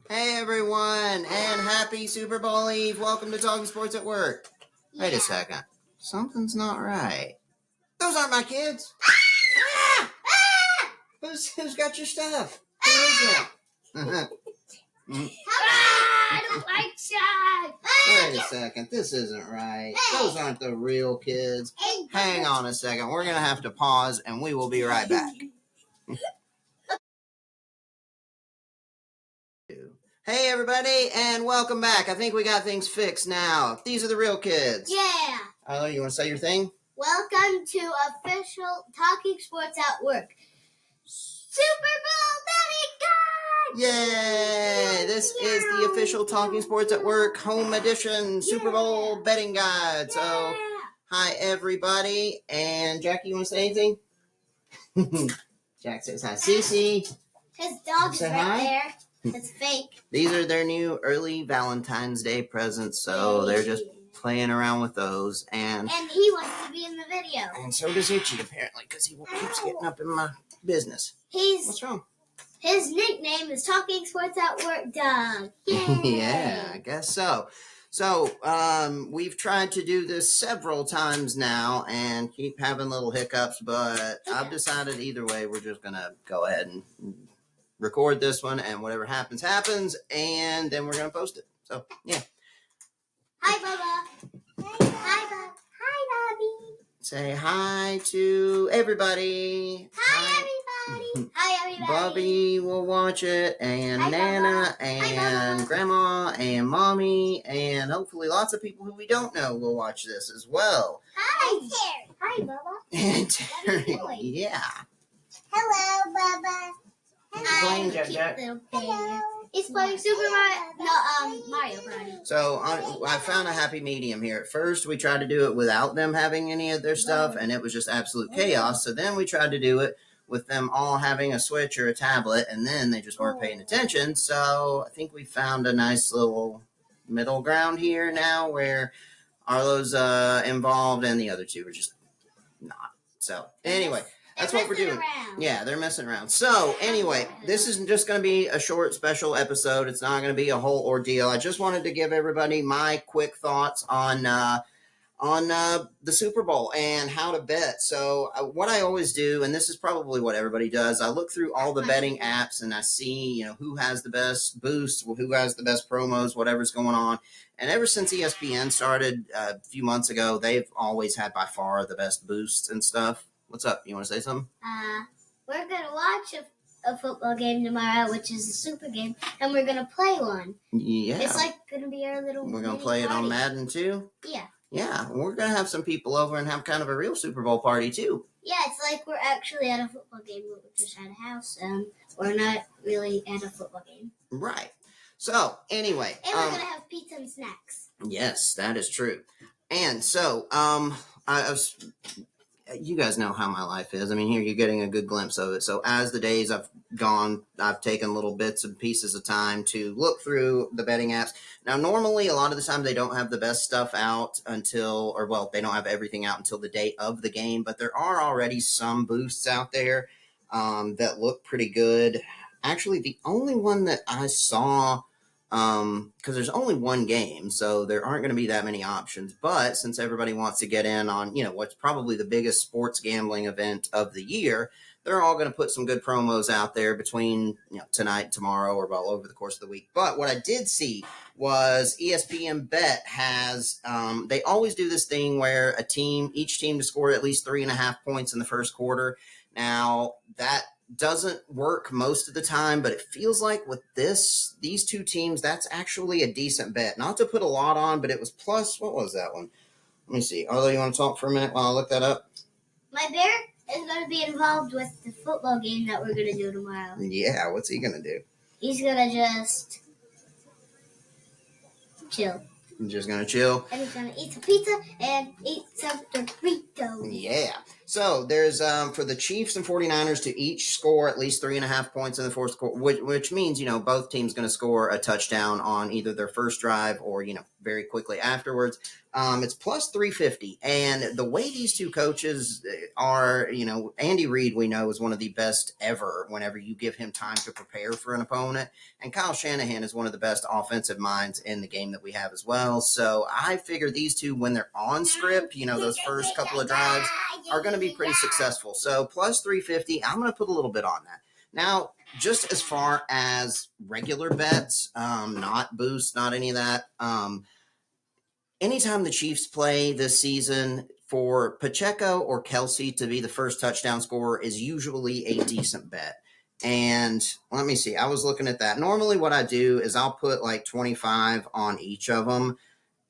Hey everyone, and happy Super Bowl Eve. Welcome to Talking Sports at Work. Wait a second. Something's not right. Those aren't my kids. Who's got your stuff? Who is that? I don't like that. Wait a second. This isn't right. Those aren't the real kids. Hang on a second. We're going to have to pause, and we will be right back. Hey everybody, and welcome back. I think we got things fixed now. These are the real kids. Yeah. Oh, you want to say your thing? Welcome to official Talking Sports at Work. Super Bowl betting guide! Yay! This is the official Talking Sports at Work home edition Super Bowl betting guide. So, hi everybody. And Jackie, you want to say anything? Jack says hi. Cece. His dog is right there. It's fake. These are their new early Valentine's Day presents, so they're just playing around with those. And he wants to be in the video. And so does Itchy, apparently, because he keeps getting up in my business. What's wrong? His nickname is Talking Sports at Work Dog. Yeah, I guess so. So, we've tried to do this several times now and keep having little hiccups, but I've decided either way, we're just going to go ahead and record this one, and whatever happens, happens, and then we're going to post it. So, yeah. Hi, Bubba. Hi, Bubba. Hi, Bobby. Say hi to everybody. Hi, everybody. Hi, everybody. Bobby will watch it, and Hi, Nana, Bubba. and Hi, Grandma, and Mommy, and hopefully lots of people who we don't know will watch this as well. Hi, Terry. Hi, Bubba. And Terry, yeah. Hello, Bubba. Playing Jack. He's playing Mario Party. So I found a happy medium here. At first, we tried to do it without them having any of their stuff, and it was just absolute chaos. So then we tried to do it with them all having a Switch or a tablet, and then they just weren't paying attention. So I think we found a nice little middle ground here now where Arlo's involved, and the other two are just not. So anyway. That's what we're doing. Yeah, they're messing around. So, anyway, this is just going to be a short special episode. It's not going to be a whole ordeal. I just wanted to give everybody my quick thoughts on the Super Bowl and how to bet. So, what I always do, and this is probably what everybody does, I look through all the betting apps and I see, who has the best boosts, who has the best promos, whatever's going on. And ever since ESPN started a few months ago, they've always had by far the best boosts and stuff. What's up? You want to say something? We're going to watch a football game tomorrow, which is a super game, and we're going to play one. Yeah. It's like going to be our little We're going to play party. It on Madden, too? Yeah. Yeah, we're going to have some people over and have kind of a real Super Bowl party, too. Yeah, it's like we're actually at a football game, but we're just at a house. We're not really at a football game. Right. So, anyway. And we're going to have pizza and snacks. Yes, that is true. And so, you guys know how my life is. I mean, here you're getting a good glimpse of it. So as the days I've gone, I've taken little bits and pieces of time to look through the betting apps. Now, normally, a lot of the time, they don't have the best stuff out they don't have everything out until the day of the game. But there are already some boosts out there that look pretty good. Actually, the only one that I saw, because there's only one game, so there aren't going to be that many options. But since everybody wants to get in on, what's probably the biggest sports gambling event of the year, they're all going to put some good promos out there between, tonight, tomorrow, or well over the course of the week. But what I did see was ESPN Bet has, they always do this thing where each team to score at least 3.5 points in the first quarter. Now, that doesn't work most of the time, but it feels like with these two teams, that's actually a decent bet. Not to put a lot on, but it was plus, what was that one? Let me see. Arlo, you want to talk for a minute while I look that up? My bear is going to be involved with the football game that we're going to do tomorrow. Yeah, what's he going to do? He's going to just chill. He's just going to chill? And he's going to eat some pizza and eat some Doritos. Yeah. So there's for the Chiefs and 49ers to each score at least 3.5 points in the fourth quarter, which means, both teams going to score a touchdown on either their first drive or, very quickly afterwards. It's plus 350. And the way these two coaches are, Andy Reid, we know, is one of the best ever whenever you give him time to prepare for an opponent. And Kyle Shanahan is one of the best offensive minds in the game that we have as well. So I figure these two, when they're on script, those first couple of drives are going to be pretty successful. So plus 350, I'm going to put a little bit on that. Now, just as far as regular bets, not boosts, not any of that, anytime the Chiefs play this season, for Pacheco or Kelsey to be the first touchdown scorer is usually a decent bet. And let me see, I was looking at that. Normally what I do is I'll put like 25 on each of them.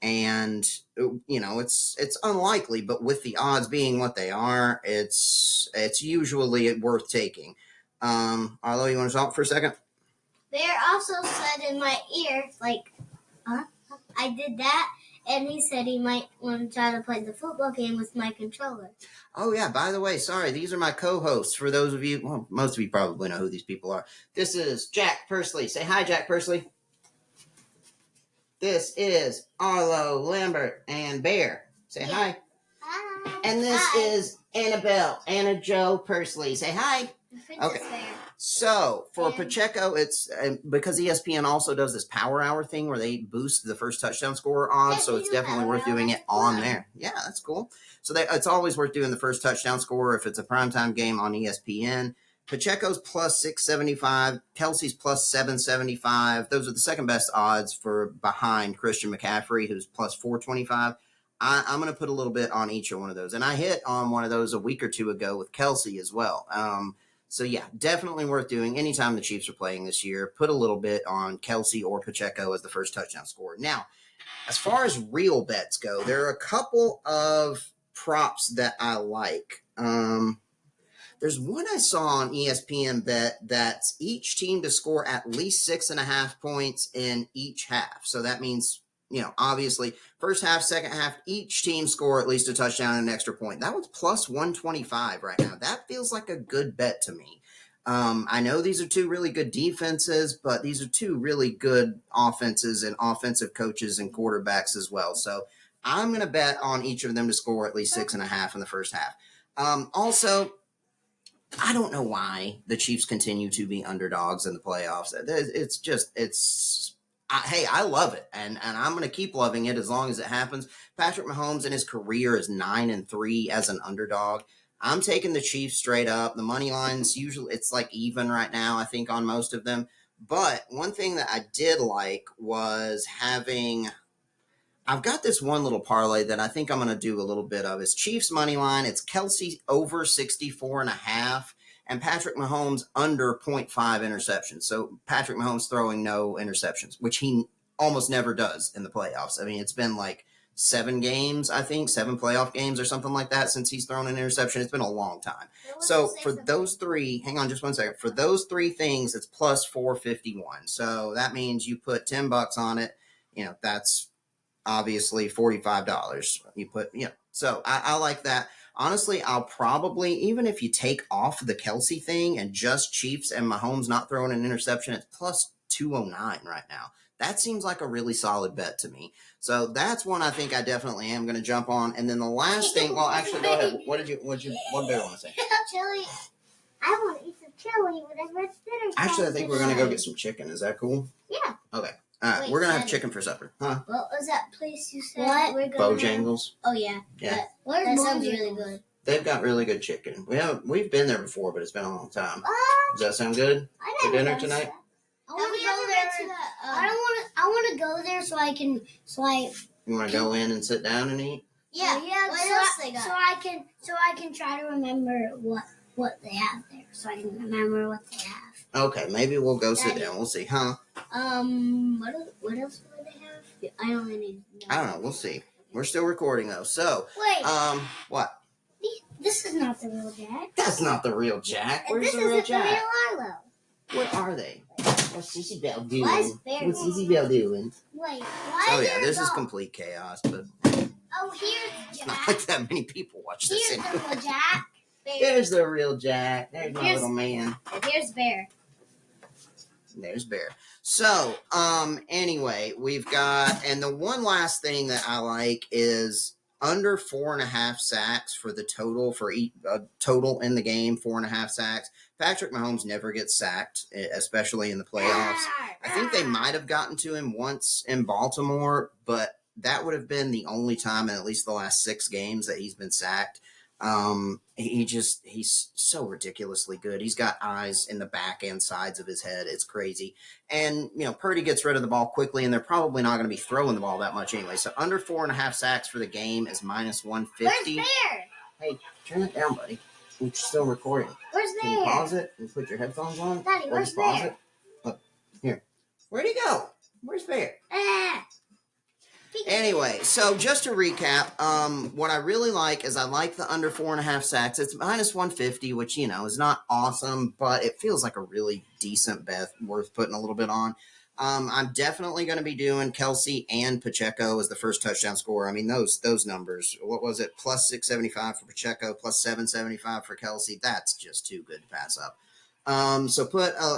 And it's unlikely, but with the odds being what they are, it's usually worth taking. Arlo, you want to talk for a second? Bear also said in my ear, like, I did that, and he said he might want to try to play the football game with my controller. Oh, yeah, by the way, sorry, these are my co-hosts. For those of you, well, most of you probably know who these people are. This is Jack Persley. Say hi, Jack Persley. This is Arlo, Lambert, and Bear. Say hi. Hi. And this is Annabelle, Anna Joe Persley. Say hi. Okay. Bear. So for Pacheco, it's because ESPN also does this power hour thing where they boost the first touchdown scorer odds. So it's definitely worth doing it on there. Yeah, that's cool. So it's always worth doing the first touchdown scorer if it's a primetime game on ESPN. Pacheco's plus 675, Kelsey's plus 775. Those are the second best odds for behind Christian McCaffrey, who's plus 425. I'm going to put a little bit on each of one of those. And I hit on one of those a week or two ago with Kelsey as well. So, yeah, definitely worth doing. Anytime the Chiefs are playing this year, put a little bit on Kelsey or Pacheco as the first touchdown scorer. Now, as far as real bets go, there are a couple of props that I like. There's one I saw on ESPN bet that's each team to score at least 6.5 points in each half. So that means, obviously, first half, second half, each team score at least a touchdown and an extra point. That one's plus 125 right now. That feels like a good bet to me. I know these are two really good defenses, but these are two really good offenses and offensive coaches and quarterbacks as well. So I'm going to bet on each of them to score at least 6.5 in the first half. Also, I don't know why the Chiefs continue to be underdogs in the playoffs. Hey, I love it, and I'm going to keep loving it as long as it happens. Patrick Mahomes in his career is 9-3 as an underdog. I'm taking the Chiefs straight up. The money lines, usually it's like even right now, I think, on most of them. But one thing that I did like was I've got this one little parlay that I think I'm going to do a little bit of. It's Chiefs money line. It's Kelsey over 64.5 and Patrick Mahomes under 0.5 interceptions. So Patrick Mahomes throwing no interceptions, which he almost never does in the playoffs. I mean, it's been like 7 games, I think, 7 playoff games or something like that since he's thrown an interception. It's been a long time. So for those three, hang on just one second. For those 3 things, it's plus 451. So that means you put $10 on it. That's obviously $45 you put, so I like that. Honestly, I'll probably, even if you take off the Kelsey thing and just Chiefs and Mahomes not throwing an interception, it's plus 209 right now. That seems like a really solid bet to me. So that's one I think I definitely am going to jump on. And then the last thing, well, actually, go ahead. What did Bear want to say? Chili. I want to eat some chili whenever it's dinner time. Actually, I think we're going to go get some chicken. Is that cool? Yeah. Okay. Wait, we're going to have chicken for supper. Huh? What was that place you said? What? Bojangles. Oh, yeah. Yeah. That sounds really good. They've got really good chicken. We've been there before, but it's been a long time. Does that sound good for dinner tonight? I want to go there. I want to go there so I can. You want to go in and sit down and eat? Yeah. What else they got? So I can try to remember what they have there. So I can remember what they have. Okay, maybe we'll go sit down. We'll see, huh? What else do they have? I don't really know. I don't know. We'll see. We're still recording though. So, wait. What? This is not the real Jack. That's not the real Jack. Where's the real Jack? This isn't the real Arlo. What are they? What's Sizeable doing? What's Sizeable doing? Wait, why? Oh yeah, this is complete chaos. But here's Jack. not like that many people watch this. Here's the real Jack. Bear. There's the real Jack. There's my Here's- little man. And here's Bear. There's Bear. So, anyway, we've got, and the one last thing that I like is under 4.5 sacks for the total for each total in the game. 4.5 sacks. Patrick Mahomes never gets sacked, especially in the playoffs. I think they might have gotten to him once in Baltimore, but that would have been the only time in at least the last 6 games that he's been sacked. He's so ridiculously good. He's got eyes in the back and sides of his head. It's crazy. And, Purdy gets rid of the ball quickly, and they're probably not going to be throwing the ball that much anyway. So under 4.5 sacks for the game is minus 150. Where's Bear? Hey, turn it down, buddy. You're still recording. Where's Can you Bear? pause it and put your headphones on? Daddy, Or where's just pause Bear? it? Look, here. Where'd he go? Where's Bear? Ah. Anyway, so just to recap, what I really like is I like the under 4.5 sacks. It's minus 150, which, is not awesome, but it feels like a really decent bet worth putting a little bit on. I'm definitely going to be doing Kelsey and Pacheco as the first touchdown scorer. I mean, those numbers, what was it? Plus 675 for Pacheco, plus 775 for Kelsey. That's just too good to pass up. So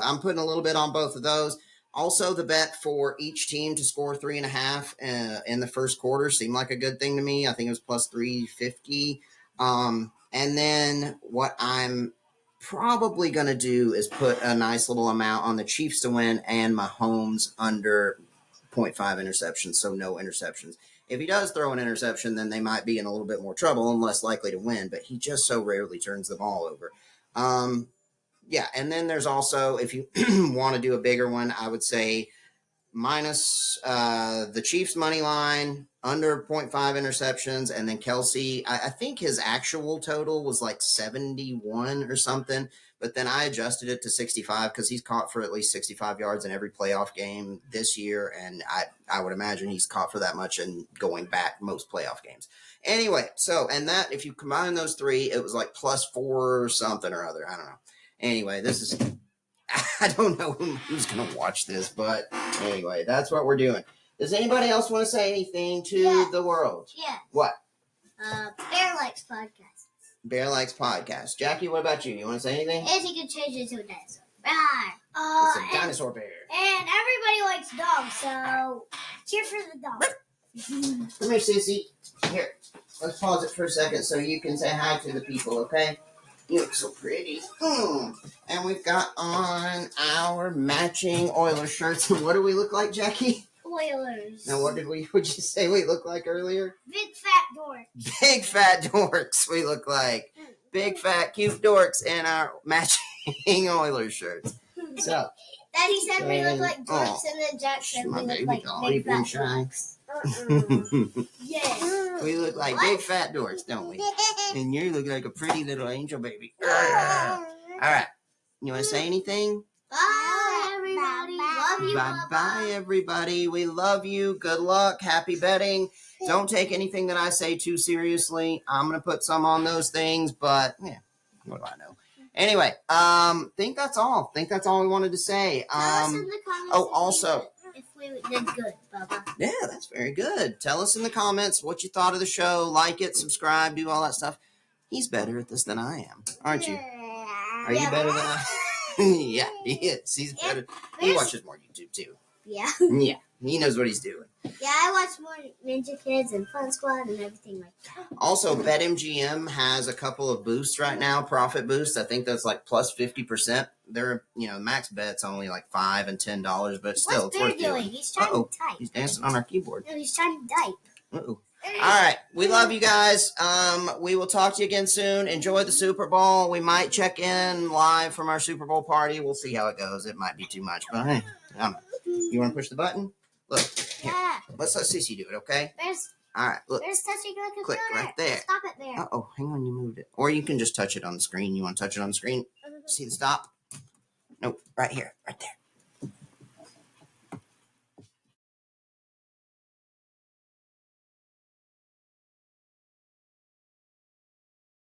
I'm putting a little bit on both of those. Also, the bet for each team to score 3.5 in the first quarter seemed like a good thing to me. I think it was plus 350. And then what I'm probably going to do is put a nice little amount on the Chiefs to win and Mahomes under 0.5 interceptions, so no interceptions. If he does throw an interception, then they might be in a little bit more trouble and less likely to win, but he just so rarely turns the ball over. Yeah, and then there's also, if you want to do a bigger one, I would say minus the Chiefs money line, under 0.5 interceptions, and then Kelsey. I think his actual total was like 71 or something, but then I adjusted it to 65 because he's caught for at least 65 yards in every playoff game this year, and I would imagine he's caught for that much and going back most playoff games. Anyway, so, and that, if you combine those three, it was like plus 4 or something or other. I don't know. Anyway, I don't know who's going to watch this, but anyway, that's what we're doing. Does anybody else want to say anything to the world? Yeah. What? Bear likes podcasts. Bear likes podcasts. Jackie, what about you? You want to say anything? And he can change it to a dinosaur. It's a dinosaur bear. And everybody likes dogs, so cheer for the dog. Come here, Sissy. Here, let's pause it for a second so you can say hi to the people, okay? You look so pretty. And we've got on our matching Oilers shirts. What do we look like, Jackie? Oilers. Now, what'd you say we look like earlier? Big fat dork. Big fat dorks we look like. Big fat cute dorks in our matching Oilers shirts. So, Daddy said we look like dorks, and then Jack said we look like big fat dorks. Yes. We look like big fat dorks, don't we? And you look like a pretty little angel baby. All right. You want to say anything? Bye, everybody. Love you. Bye-bye, everybody. We love you. Good luck. Happy betting. Don't take anything that I say too seriously. I'm going to put some on those things, but yeah, what do I know? Anyway, think that's all. Think that's all we wanted to say. Tell us in the comments also, if we did good, Bubba. yeah, that's very good. Tell us in the comments what you thought of the show. Like it, subscribe, do all that stuff. He's better at this than I am, aren't you? Are you better than I? Yeah, he is. He's better. He watches more YouTube too. Yeah. Yeah, he knows what he's doing. Yeah, I watch more Ninja Kids and Fun Squad and everything like that. Also, BetMGM has a couple of boosts right now, profit boosts. I think that's like plus 50%. They're, max bet's only like $5 and $10, but still, What's it's worth Bear doing? doing. He's trying to type. He's dancing on our keyboard. No, he's trying to type. Uh-oh. All right, we love you guys. We will talk to you again soon. Enjoy the Super Bowl. We might check in live from our Super Bowl party. We'll see how it goes. It might be too much, but hey, I don't know. You want to push the button? Look, here. Yeah. Let's let Sissy do it, okay? Bear's All right, look. touching the computer. Click right there. Stop it there. Uh-oh, hang on, you moved it. Or you can just touch it on the screen. You want to touch it on the screen? See the stop? Nope, right here, right there.